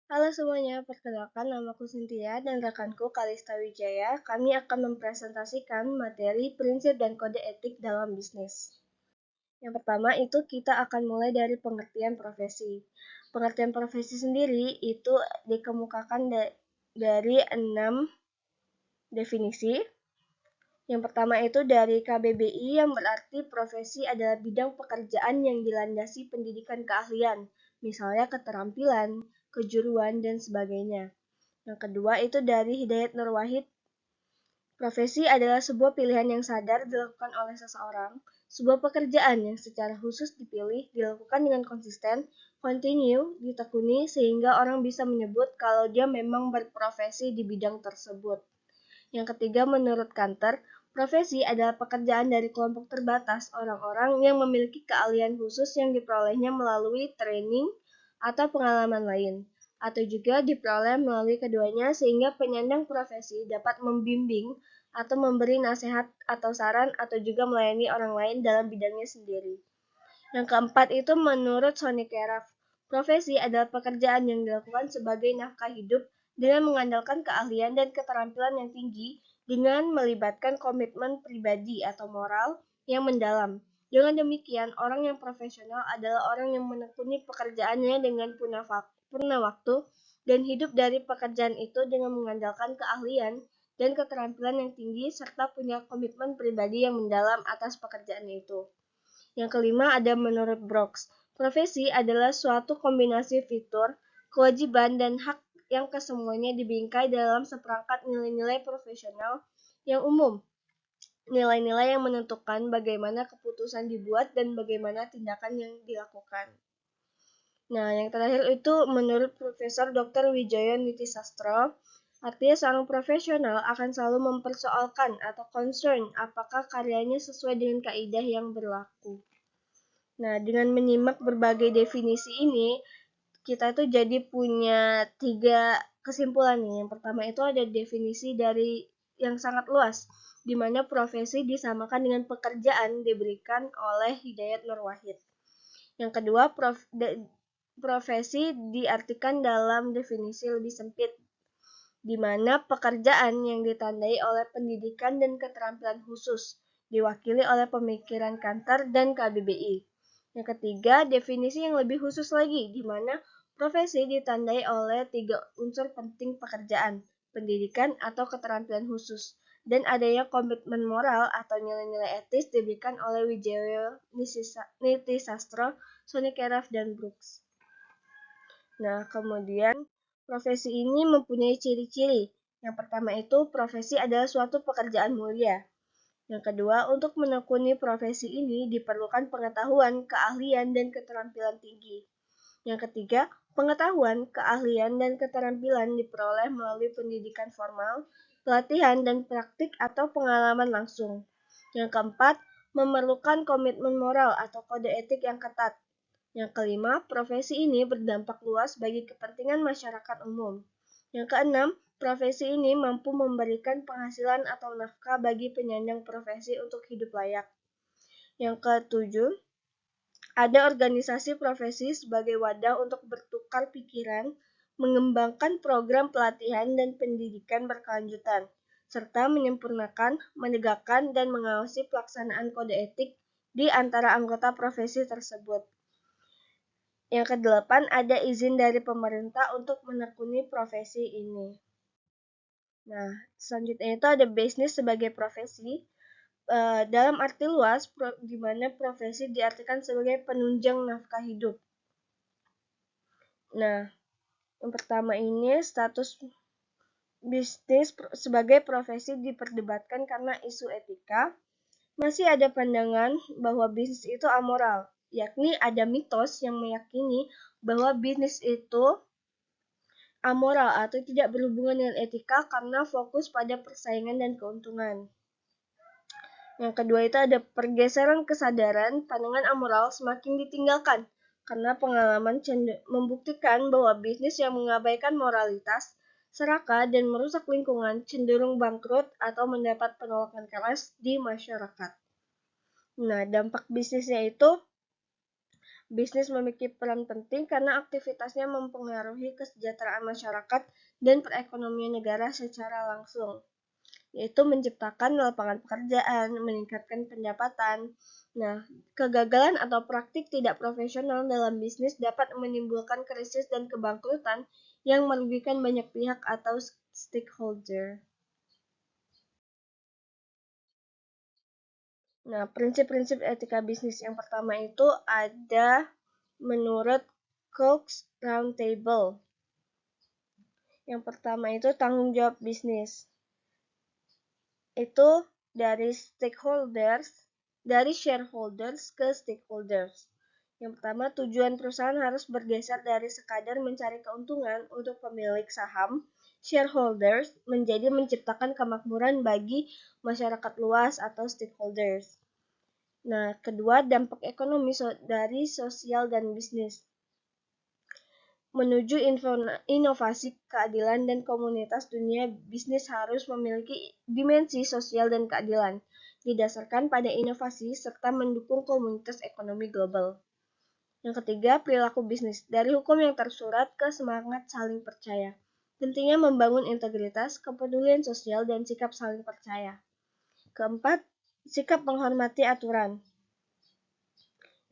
Halo semuanya, perkenalkan namaku Cynthia dan rekanku Kalista Wijaya. Kami akan mempresentasikan materi prinsip dan kode etik dalam bisnis. Yang pertama itu kita akan mulai dari pengertian profesi. Pengertian profesi sendiri itu dikemukakan dari 6 definisi. Yang pertama itu dari KBBI yang berarti profesi adalah bidang pekerjaan yang dilandasi pendidikan keahlian, misalnya keterampilan, kejuruan, dan sebagainya. Yang kedua itu dari Hidayat Nur Wahid. Profesi adalah sebuah pilihan yang sadar dilakukan oleh seseorang, sebuah pekerjaan yang secara khusus dipilih, dilakukan dengan konsisten, kontinu, ditekuni, sehingga orang bisa menyebut kalau dia memang berprofesi di bidang tersebut. Yang ketiga, menurut Kanter, profesi adalah pekerjaan dari kelompok terbatas orang-orang yang memiliki keahlian khusus yang diperolehnya melalui training atau pengalaman lain, atau juga diperoleh melalui keduanya sehingga penyandang profesi dapat membimbing atau memberi nasihat atau saran atau juga melayani orang lain dalam bidangnya sendiri. Yang keempat itu menurut Sonny Keraf, profesi adalah pekerjaan yang dilakukan sebagai nafkah hidup dengan mengandalkan keahlian dan keterampilan yang tinggi dengan melibatkan komitmen pribadi atau moral yang mendalam. Dengan demikian, orang yang profesional adalah orang yang menekuni pekerjaannya dengan purna waktu dan hidup dari pekerjaan itu dengan mengandalkan keahlian dan keterampilan yang tinggi serta punya komitmen pribadi yang mendalam atas pekerjaan itu. Yang kelima ada menurut Brooks, profesi adalah suatu kombinasi fitur, kewajiban, dan hak yang kesemuanya dibingkai dalam seperangkat nilai-nilai profesional yang umum. Nilai-nilai yang menentukan bagaimana keputusan dibuat dan bagaimana tindakan yang dilakukan. Nah, yang terakhir itu menurut Profesor Dr. Wijaya Nitisastro, artinya seorang profesional akan selalu mempersoalkan atau concern apakah karyanya sesuai dengan kaidah yang berlaku. Nah, dengan menyimak berbagai definisi ini, kita tuh jadi punya 3 kesimpulan nih. Yang pertama itu ada definisi dari yang sangat luas, di mana profesi disamakan dengan pekerjaan diberikan oleh Hidayat Nur Wahid. Yang kedua, profesi diartikan dalam definisi lebih sempit, di mana pekerjaan yang ditandai oleh pendidikan dan keterampilan khusus, diwakili oleh pemikiran Kanter dan KBBI. Yang ketiga, definisi yang lebih khusus lagi, di mana profesi ditandai oleh 3 unsur penting pekerjaan, pendidikan atau keterampilan khusus, dan adanya komitmen moral atau nilai-nilai etis diberikan oleh Wijaya Nitisastro, Sonny Keraf, dan Brooks. Nah, kemudian profesi ini mempunyai ciri-ciri. Yang pertama itu profesi adalah suatu pekerjaan mulia. Yang kedua, untuk menekuni profesi ini diperlukan pengetahuan, keahlian, dan keterampilan tinggi. Yang ketiga, pengetahuan, keahlian, dan keterampilan diperoleh melalui pendidikan formal, pelatihan, dan praktik atau pengalaman langsung. Yang keempat, memerlukan komitmen moral atau kode etik yang ketat. Yang kelima, profesi ini berdampak luas bagi kepentingan masyarakat umum. Yang keenam, profesi ini mampu memberikan penghasilan atau nafkah bagi penyandang profesi untuk hidup layak. Yang ketujuh, ada organisasi profesi sebagai wadah untuk bertukar pikiran, mengembangkan program pelatihan dan pendidikan berkelanjutan, serta menyempurnakan, menegakkan, dan mengawasi pelaksanaan kode etik di antara anggota profesi tersebut. Yang kedelapan, ada izin dari pemerintah untuk menekuni profesi ini. Nah, selanjutnya itu ada bisnis sebagai profesi. Dalam arti luas, di mana profesi diartikan sebagai penunjang nafkah hidup. Nah, yang pertama ini status bisnis sebagai profesi diperdebatkan karena isu etika. Masih ada pandangan bahwa bisnis itu amoral, yakni ada mitos yang meyakini bahwa bisnis itu amoral atau tidak berhubungan dengan etika karena fokus pada persaingan dan keuntungan. Yang kedua itu ada pergeseran kesadaran, pandangan amoral semakin ditinggalkan karena pengalaman membuktikan bahwa bisnis yang mengabaikan moralitas, serakah, dan merusak lingkungan cenderung bangkrut atau mendapat penolakan keras di masyarakat. Nah, dampak bisnisnya itu Bisnis memiliki peran penting karena aktivitasnya mempengaruhi kesejahteraan masyarakat dan perekonomian negara secara langsung, yaitu menciptakan lapangan pekerjaan, meningkatkan pendapatan. Nah, kegagalan atau praktik tidak profesional dalam bisnis dapat menimbulkan krisis dan kebangkrutan yang merugikan banyak pihak atau stakeholder. Nah, prinsip-prinsip etika bisnis yang pertama itu ada menurut Cook's Roundtable. Yang pertama itu tanggung jawab bisnis. Itu dari shareholders ke stakeholders. Yang pertama, tujuan perusahaan harus bergeser dari sekadar mencari keuntungan untuk pemilik saham, shareholders, menjadi menciptakan kemakmuran bagi masyarakat luas atau stakeholders. Nah, kedua, dampak ekonomi dari sosial dan bisnis. Menuju inovasi, keadilan, dan komunitas dunia, bisnis harus memiliki dimensi sosial dan keadilan, didasarkan pada inovasi serta mendukung komunitas ekonomi global. Yang ketiga, perilaku bisnis. Dari hukum yang tersurat ke semangat saling percaya. Pentingnya membangun integritas, kepedulian sosial, dan sikap saling percaya. Keempat, sikap menghormati aturan.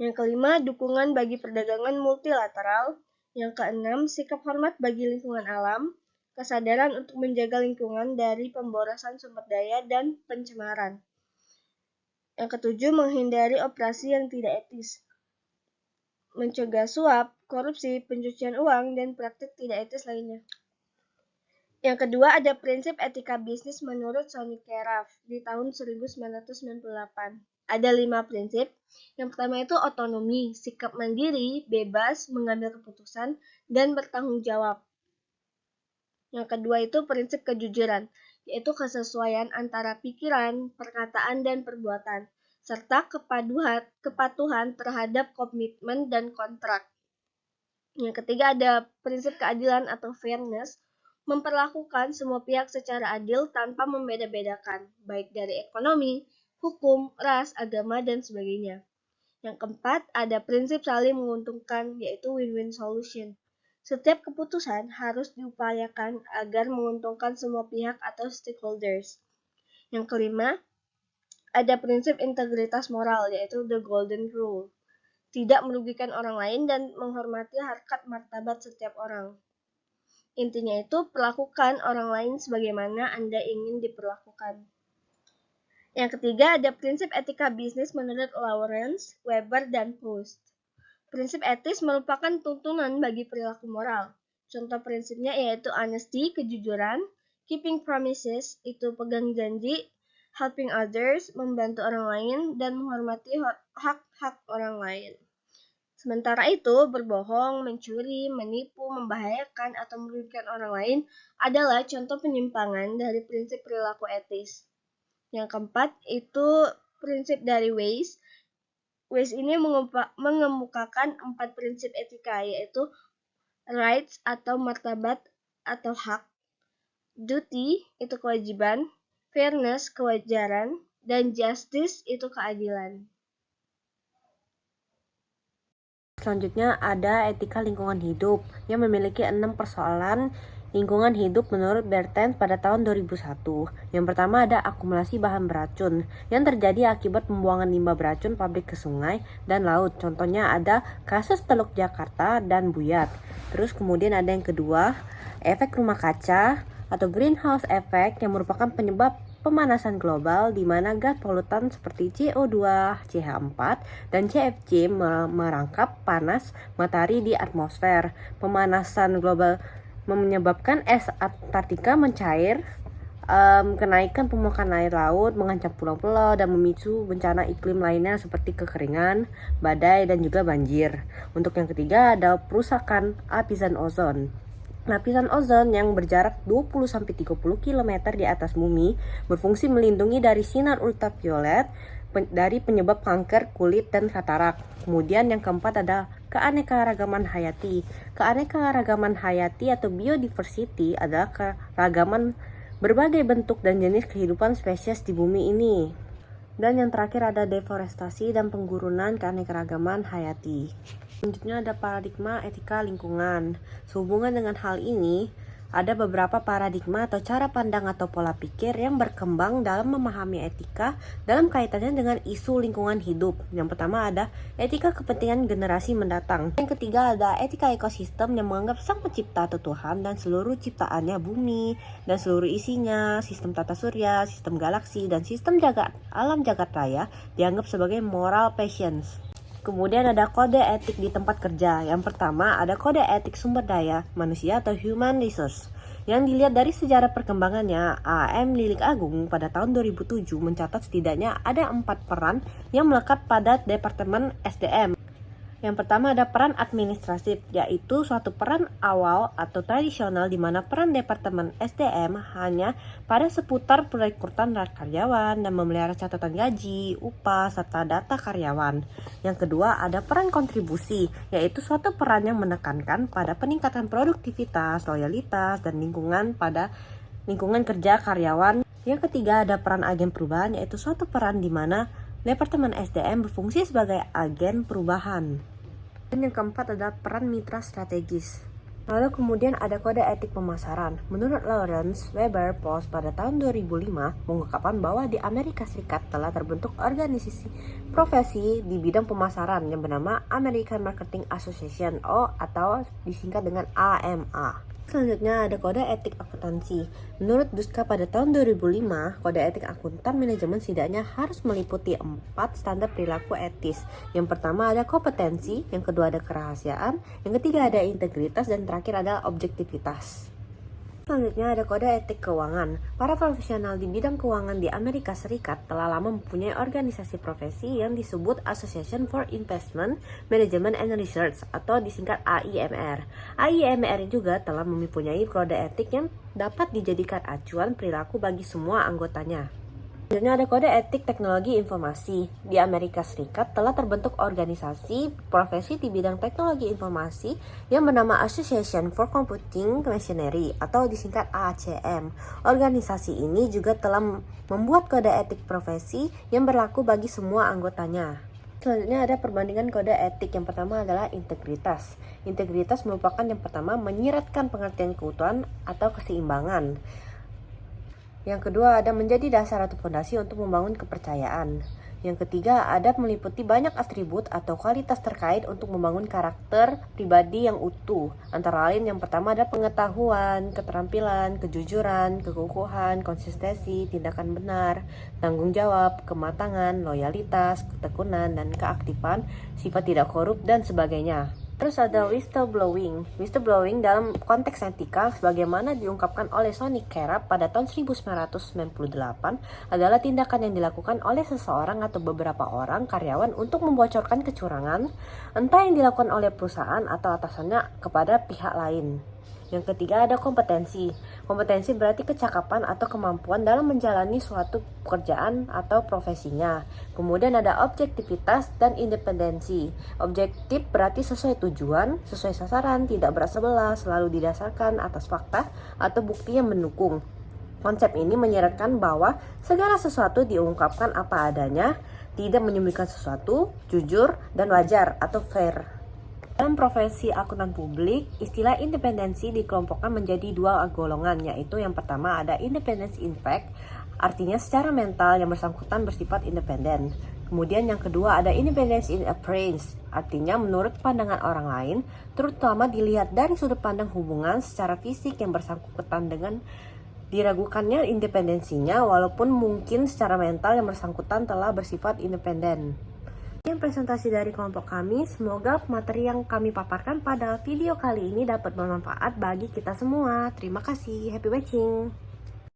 Yang kelima, dukungan bagi perdagangan multilateral. Yang keenam, sikap hormat bagi lingkungan alam, kesadaran untuk menjaga lingkungan dari pemborosan sumber daya dan pencemaran. Yang ketujuh, menghindari operasi yang tidak etis, mencegah suap, korupsi, pencucian uang, dan praktik tidak etis lainnya. Yang kedua, ada prinsip etika bisnis menurut Sonny Keraf di tahun 1998. Ada 5 prinsip. Yang pertama itu otonomi, sikap mandiri, bebas, mengambil keputusan, dan bertanggung jawab. Yang kedua itu prinsip kejujuran, yaitu kesesuaian antara pikiran, perkataan, dan perbuatan, serta kepatuhan terhadap komitmen dan kontrak. Yang ketiga ada prinsip keadilan atau fairness, memperlakukan semua pihak secara adil tanpa membeda-bedakan, baik dari ekonomi, hukum, ras, agama, dan sebagainya. Yang keempat, ada prinsip saling menguntungkan, yaitu win-win solution. Setiap keputusan harus diupayakan agar menguntungkan semua pihak atau stakeholders. Yang kelima, ada prinsip integritas moral, yaitu the golden rule. Tidak merugikan orang lain dan menghormati harkat martabat setiap orang. Intinya itu, perlakukan orang lain sebagaimana Anda ingin diperlakukan. Yang ketiga, ada prinsip etika bisnis menurut Lawrence, Weber, dan Post. Prinsip etis merupakan tuntunan bagi perilaku moral. Contoh prinsipnya yaitu honesty, kejujuran, keeping promises, itu pegang janji, helping others, membantu orang lain, dan menghormati hak-hak orang lain. Sementara itu, berbohong, mencuri, menipu, membahayakan, atau merugikan orang lain adalah contoh penyimpangan dari prinsip perilaku etis. Yang keempat, itu prinsip dari Weiss. Weiss ini mengemukakan 4 prinsip etika, yaitu rights atau martabat atau hak, duty itu kewajiban, fairness kewajaran, dan justice itu keadilan. Selanjutnya ada etika lingkungan hidup yang memiliki 6 persoalan lingkungan hidup menurut Bertens pada tahun 2001. Yang pertama ada akumulasi bahan beracun yang terjadi akibat pembuangan limbah beracun pabrik ke sungai dan laut. Contohnya ada kasus Teluk Jakarta dan Buyat. Terus kemudian ada yang kedua, efek rumah kaca atau greenhouse effect yang merupakan penyebab pemanasan global di mana gas polutan seperti CO2, CH4, dan CFC merangkap panas matahari di atmosfer. Pemanasan global menyebabkan es Antartika mencair, kenaikan permukaan air laut, mengancam pulau-pulau, dan memicu bencana iklim lainnya seperti kekeringan, badai, dan juga banjir. Untuk yang ketiga ada perusakan lapisan ozon. Lapisan ozon yang berjarak 20-30 km di atas bumi berfungsi melindungi dari sinar ultraviolet dari penyebab kanker kulit dan katarak. Kemudian yang keempat ada keanekaragaman hayati. Keanekaragaman hayati atau biodiversity adalah keragaman berbagai bentuk dan jenis kehidupan spesies di bumi ini. Dan yang terakhir ada deforestasi dan penggurunan keanekaragaman hayati. Selanjutnya ada paradigma etika lingkungan. Sehubungan dengan hal ini, ada beberapa paradigma atau cara pandang atau pola pikir yang berkembang dalam memahami etika dalam kaitannya dengan isu lingkungan hidup. Yang pertama ada etika kepentingan generasi mendatang. Yang ketiga ada etika ekosistem yang menganggap sang pencipta atau Tuhan dan seluruh ciptaannya bumi dan seluruh isinya, sistem tata surya, sistem galaksi, dan sistem alam jagat raya dianggap sebagai moral passions. Kemudian ada kode etik di tempat kerja. Yang pertama ada kode etik sumber daya manusia atau human resource. Yang dilihat dari sejarah perkembangannya, A.M. Lilik Agung pada tahun 2007 mencatat setidaknya ada 4 peran yang melekat pada Departemen SDM. Yang pertama ada peran administratif, yaitu suatu peran awal atau tradisional di mana peran Departemen SDM hanya pada seputar perekrutan karyawan dan memelihara catatan gaji, upah, serta data karyawan. Yang kedua ada peran kontribusi, yaitu suatu peran yang menekankan pada peningkatan produktivitas, loyalitas, dan lingkungan pada lingkungan kerja karyawan. Yang ketiga ada peran agen perubahan, yaitu suatu peran di mana Departemen SDM berfungsi sebagai agen perubahan. Dan yang keempat adalah peran mitra strategis. Lalu kemudian ada kode etik pemasaran. Menurut Lawrence Weber Post pada tahun 2005 mengungkapkan bahwa di Amerika Serikat telah terbentuk organisasi profesi di bidang pemasaran yang bernama American Marketing Association atau disingkat dengan AMA. Selanjutnya ada kode etik akuntansi. Menurut Duska pada tahun 2005, kode etik akuntan manajemen setidaknya harus meliputi 4 standar perilaku etis. Yang pertama ada kompetensi, yang kedua ada kerahasiaan, yang ketiga ada integritas, dan terakhir adalah objektivitas. Selanjutnya ada kode etik keuangan. Para profesional di bidang keuangan di Amerika Serikat telah lama mempunyai organisasi profesi yang disebut Association for Investment, Management and Research atau disingkat AIMR. AIMR juga telah mempunyai kode etik yang dapat dijadikan acuan perilaku bagi semua anggotanya. Selanjutnya ada kode etik teknologi informasi. Di Amerika Serikat telah terbentuk organisasi profesi di bidang teknologi informasi yang bernama Association for Computing Machinery atau disingkat ACM. Organisasi ini juga telah membuat kode etik profesi yang berlaku bagi semua anggotanya. Selanjutnya ada perbandingan kode etik. Yang pertama adalah integritas. Integritas merupakan yang pertama menyiratkan pengertian keutuhan atau keseimbangan. Yang kedua ada menjadi dasar atau fondasi untuk membangun kepercayaan. Yang ketiga ada meliputi banyak atribut atau kualitas terkait untuk membangun karakter pribadi yang utuh. Antara lain yang pertama ada pengetahuan, keterampilan, kejujuran, kekukuhan, konsistensi, tindakan benar, tanggung jawab, kematangan, loyalitas, ketekunan, dan keaktifan, sifat tidak korup, dan sebagainya. Terus ada whistleblowing. Whistleblowing dalam konteks etika sebagaimana diungkapkan oleh Sonny Carap pada tahun 1998 adalah tindakan yang dilakukan oleh seseorang atau beberapa orang karyawan untuk membocorkan kecurangan, entah yang dilakukan oleh perusahaan atau atasannya kepada pihak lain. Yang ketiga ada kompetensi. Kompetensi berarti kecakapan atau kemampuan dalam menjalani suatu pekerjaan atau profesinya. Kemudian ada objektivitas dan independensi. Objektif berarti sesuai tujuan, sesuai sasaran, tidak berat sebelah, selalu didasarkan atas fakta atau bukti yang mendukung. Konsep ini menyeratkan bahwa segala sesuatu diungkapkan apa adanya, tidak menyembunyikan sesuatu, jujur, dan wajar atau fair. Dalam profesi akuntan publik, istilah independensi dikelompokkan menjadi 2 golongan, yaitu yang pertama ada independence in fact, artinya secara mental yang bersangkutan bersifat independen. Kemudian yang kedua ada independence in appearance, artinya menurut pandangan orang lain, terutama dilihat dari sudut pandang hubungan secara fisik yang bersangkutan dengan diragukannya independensinya, walaupun mungkin secara mental yang bersangkutan telah bersifat independen. Yang presentasi dari kelompok kami, semoga materi yang kami paparkan pada video kali ini dapat bermanfaat bagi kita semua. Terima kasih, happy watching!